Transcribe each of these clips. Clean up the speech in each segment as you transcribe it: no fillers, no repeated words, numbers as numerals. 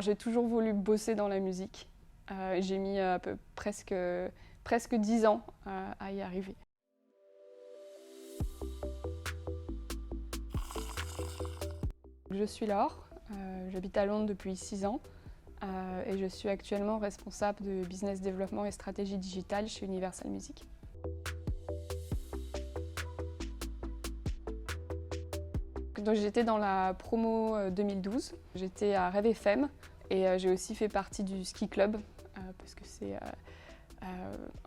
J'ai toujours voulu bosser dans la musique. J'ai mis presque 10 ans à y arriver. Je suis Laure, j'habite à Londres depuis 6 ans et je suis actuellement responsable de business développement et stratégie digitale chez Universal Music. J'étais dans la promo 2012, j'étais à Rêve FM et j'ai aussi fait partie du ski club parce que c'est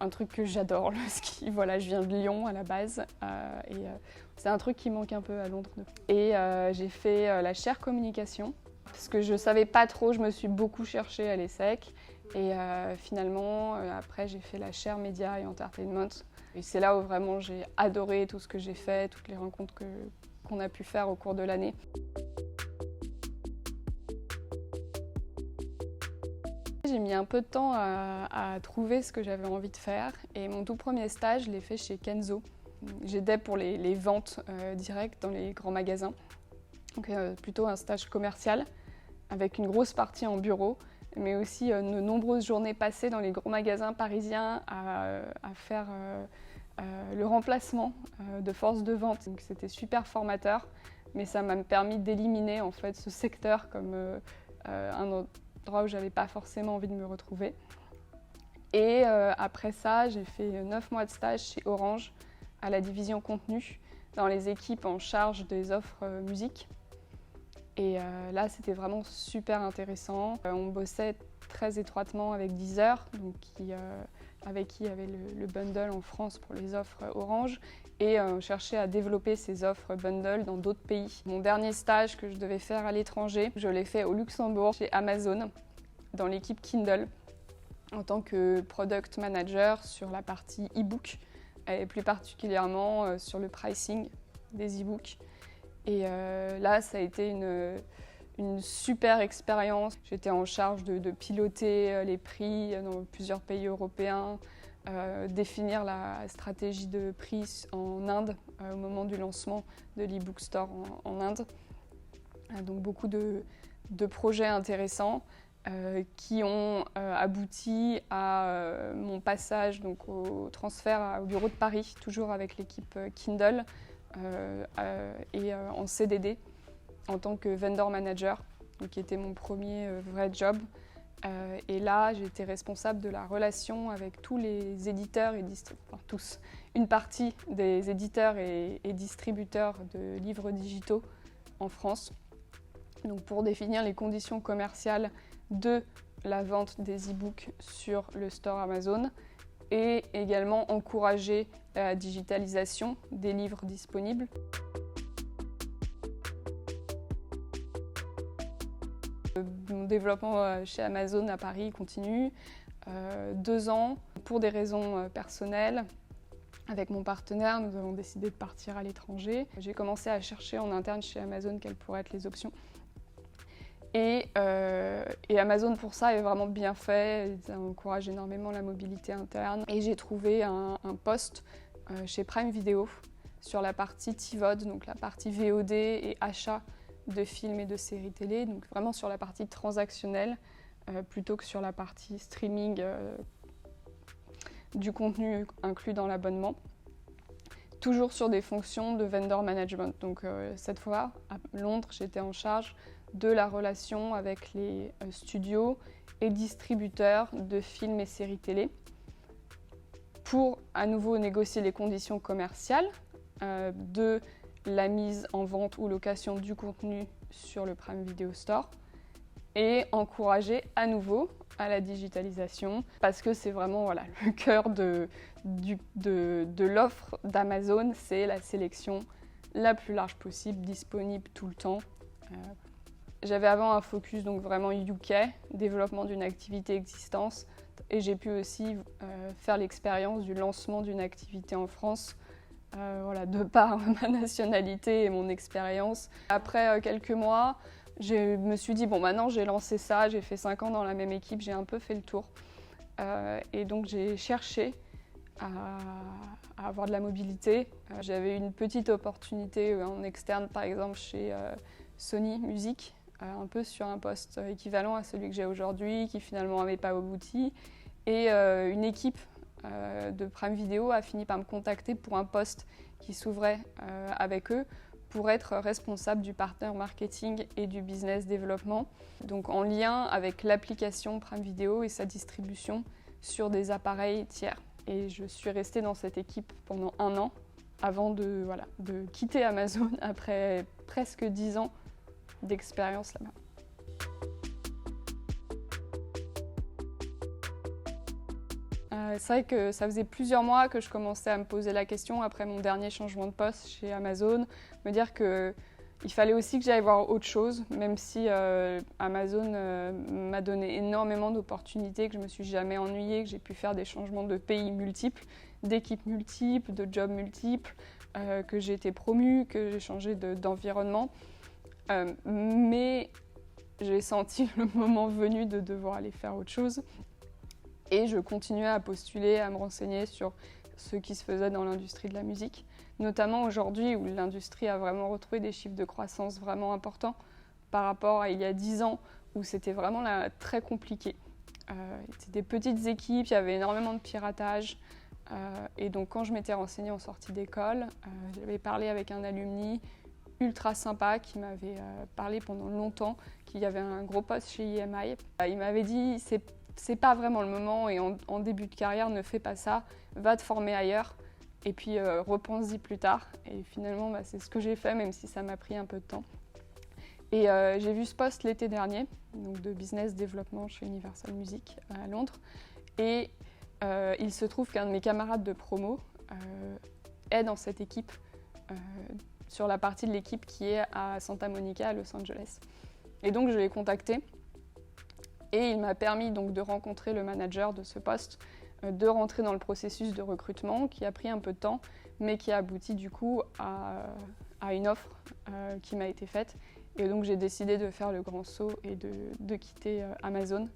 un truc que j'adore, le ski. Voilà, je viens de Lyon à la base et c'est un truc qui manque un peu à Londres. Et j'ai fait la chaire communication parce que je savais pas trop, je me suis beaucoup cherchée à l'ESSEC et finalement après j'ai fait la chaire média et entertainment. Et c'est là où vraiment j'ai adoré tout ce que j'ai fait, toutes les rencontres qu'on a pu faire au cours de l'année. J'ai mis un peu de temps à trouver ce que j'avais envie de faire et mon tout premier stage, je l'ai fait chez Kenzo. J'aidais pour les ventes directes dans les grands magasins, donc plutôt un stage commercial avec une grosse partie en bureau, mais aussi de nombreuses journées passées dans les gros magasins parisiens à faire le remplacement de force de vente. Donc c'était super formateur, mais ça m'a permis d'éliminer en fait ce secteur comme un endroit où j'avais pas forcément envie de me retrouver. Et après ça, j'ai fait 9 mois de stage chez Orange à la division contenu dans les équipes en charge des offres musique. Et là, c'était vraiment super intéressant. On bossait très étroitement avec Deezer, donc avec qui il y avait le bundle en France pour les offres Orange, et on cherchait à développer ces offres bundle dans d'autres pays. Mon dernier stage que je devais faire à l'étranger, je l'ai fait au Luxembourg, chez Amazon, dans l'équipe Kindle, en tant que product manager sur la partie e-book, et plus particulièrement sur le pricing des e-books. Et là, ça a été une super expérience. J'étais en charge de piloter les prix dans plusieurs pays européens, définir la stratégie de prix en Inde au moment du lancement de l'e-book store en Inde. Donc beaucoup de projets intéressants qui ont abouti à mon passage donc, au transfert au bureau de Paris, toujours avec l'équipe Kindle. Et en CDD en tant que vendor manager, donc qui était mon premier vrai job. Et là, j'étais responsable de la relation avec tous les éditeurs et tous, une partie des éditeurs et distributeurs de livres digitaux en France. Donc pour définir les conditions commerciales de la vente des e-books sur le store Amazon, et également encourager la digitalisation des livres disponibles. Mon développement chez Amazon à Paris continue. 2 ans, pour des raisons personnelles. Avec mon partenaire, nous avons décidé de partir à l'étranger. J'ai commencé à chercher en interne chez Amazon quelles pourraient être les options. Et Amazon pour ça est vraiment bien fait, ça encourage énormément la mobilité interne. Et j'ai trouvé un poste chez Prime Video sur la partie TVOD, donc la partie VOD et achat de films et de séries télé, donc vraiment sur la partie transactionnelle plutôt que sur la partie streaming du contenu inclus dans l'abonnement. Toujours sur des fonctions de vendor management. Donc cette fois, à Londres, j'étais en charge de la relation avec les studios et distributeurs de films et séries télé pour à nouveau négocier les conditions commerciales de la mise en vente ou location du contenu sur le Prime Video Store et encourager à nouveau à la digitalisation parce que c'est vraiment voilà, le cœur de l'offre d'Amazon, c'est la sélection la plus large possible, disponible tout le temps. J'avais avant un focus donc vraiment UK, développement d'une activité existante, et j'ai pu aussi faire l'expérience du lancement d'une activité en France, voilà, de par ma nationalité et mon expérience. Après quelques mois, je me suis dit, bon maintenant j'ai lancé ça, j'ai fait 5 ans dans la même équipe, j'ai un peu fait le tour. Et donc j'ai cherché à avoir de la mobilité. J'avais une petite opportunité en externe, par exemple chez Sony Music, un peu sur un poste équivalent à celui que j'ai aujourd'hui, qui finalement n'avait pas abouti. Et une équipe de Prime Video a fini par me contacter pour un poste qui s'ouvrait avec eux pour être responsable du partner marketing et du business développement, donc en lien avec l'application Prime Video et sa distribution sur des appareils tiers. Et je suis restée dans cette équipe pendant 1 an avant de quitter Amazon après presque 10 ans d'expérience là-bas. C'est vrai que ça faisait plusieurs mois que je commençais à me poser la question après mon dernier changement de poste chez Amazon, me dire qu'il fallait aussi que j'aille voir autre chose, même si Amazon m'a donné énormément d'opportunités, que je ne me suis jamais ennuyée, que j'ai pu faire des changements de pays multiples, d'équipes multiples, de jobs multiples, que j'ai été promue, que j'ai changé d'environnement. Mais j'ai senti le moment venu de devoir aller faire autre chose. Et je continuais à postuler, à me renseigner sur ce qui se faisait dans l'industrie de la musique, notamment aujourd'hui où l'industrie a vraiment retrouvé des chiffres de croissance vraiment importants par rapport à il y a 10 ans où c'était vraiment là, très compliqué. C'était des petites équipes, il y avait énormément de piratage. Et donc quand je m'étais renseignée en sortie d'école, j'avais parlé avec un alumni ultra sympa qui m'avait parlé pendant longtemps qu'il y avait un gros poste chez IMI. Il m'avait dit c'est pas vraiment le moment et en début de carrière ne fais pas ça, va te former ailleurs et puis repense-y plus tard. Et finalement c'est ce que j'ai fait même si ça m'a pris un peu de temps. Et j'ai vu ce poste l'été dernier, donc de business développement chez Universal Music à Londres. Et il se trouve qu'un de mes camarades de promo est dans cette équipe, sur la partie de l'équipe qui est à Santa Monica, à Los Angeles. Et donc je l'ai contacté. Et il m'a permis donc de rencontrer le manager de ce poste, de rentrer dans le processus de recrutement qui a pris un peu de temps, mais qui a abouti du coup à une offre qui m'a été faite. Et donc j'ai décidé de faire le grand saut et de quitter Amazon.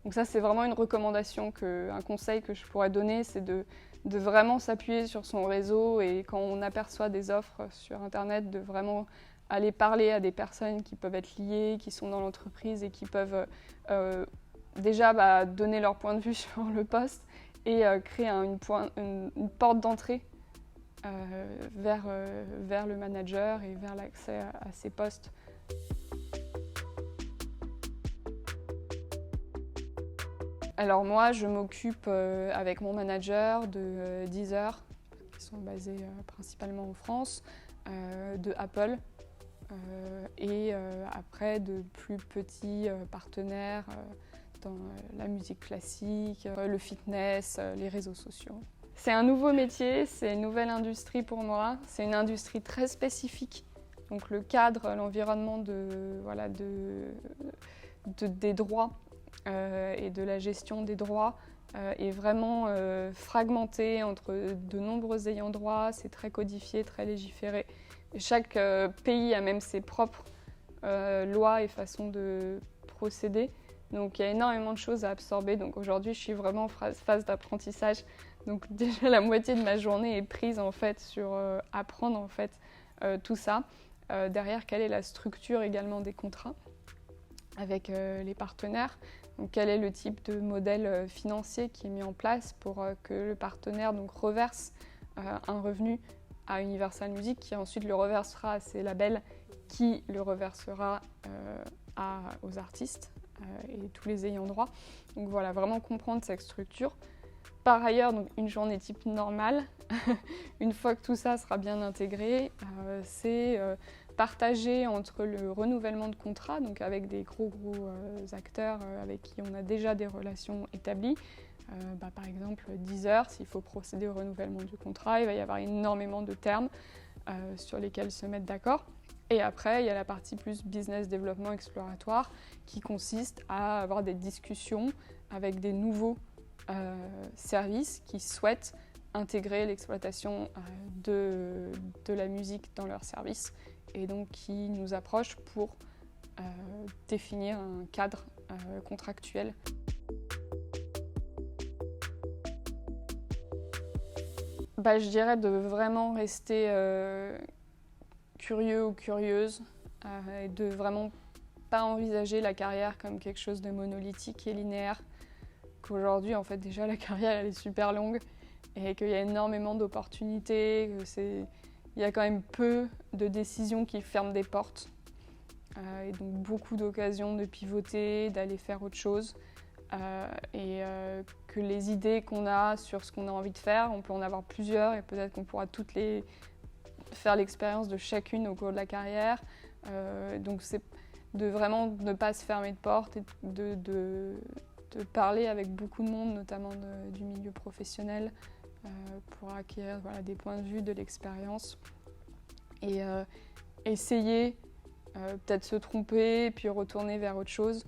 Donc ça c'est vraiment une recommandation, un conseil que je pourrais donner, c'est de vraiment s'appuyer sur son réseau et quand on aperçoit des offres sur Internet, de vraiment aller parler à des personnes qui peuvent être liées, qui sont dans l'entreprise et qui peuvent déjà donner leur point de vue sur le poste et créer une porte d'entrée vers le manager et vers l'accès à ces postes. Alors moi, je m'occupe avec mon manager de Deezer, qui sont basés principalement en France, de Apple, et après de plus petits partenaires dans la musique classique, le fitness, les réseaux sociaux. C'est un nouveau métier, c'est une nouvelle industrie pour moi, c'est une industrie très spécifique. Donc le cadre, l'environnement des droits et de la gestion des droits est vraiment fragmenté entre de nombreux ayants droit, c'est très codifié, très légiféré. Et chaque pays a même ses propres lois et façons de procéder. Donc il y a énormément de choses à absorber. Donc aujourd'hui, je suis vraiment en phase d'apprentissage. Donc déjà la moitié de ma journée est prise en fait sur apprendre en fait tout ça. Derrière, quelle est la structure également des contrats avec les partenaires. Donc, quel est le type de modèle financier qui est mis en place pour que le partenaire donc, reverse un revenu à Universal Music, qui ensuite le reversera à ses labels, qui le reversera aux artistes et tous les ayants droit. Donc voilà, vraiment comprendre cette structure. Par ailleurs, donc, une journée type normale, une fois que tout ça sera bien intégré, c'est partager entre le renouvellement de contrat, donc avec des gros acteurs avec qui on a déjà des relations établies. Par exemple, Deezer, s'il faut procéder au renouvellement du contrat, il va y avoir énormément de termes sur lesquels se mettre d'accord. Et après, il y a la partie plus business développement exploratoire qui consiste à avoir des discussions avec des nouveaux services qui souhaitent intégrer l'exploitation de la musique dans leurs services et donc qui nous approchent pour définir un cadre contractuel. Je dirais de vraiment rester curieux ou curieuse et de vraiment pas envisager la carrière comme quelque chose de monolithique et linéaire, qu'aujourd'hui en fait déjà la carrière elle est super longue et qu'il y a énormément d'opportunités, il y a quand même peu de décisions qui ferment des portes et donc beaucoup d'occasions de pivoter, d'aller faire autre chose que les idées qu'on a sur ce qu'on a envie de faire, on peut en avoir plusieurs et peut-être qu'on pourra toutes les faire l'expérience de chacune au cours de la carrière. Donc c'est de vraiment ne pas se fermer de porte et de parler avec beaucoup de monde, notamment du milieu professionnel, pour acquérir des points de vue, de l'expérience. Et essayer, peut-être se tromper, puis retourner vers autre chose.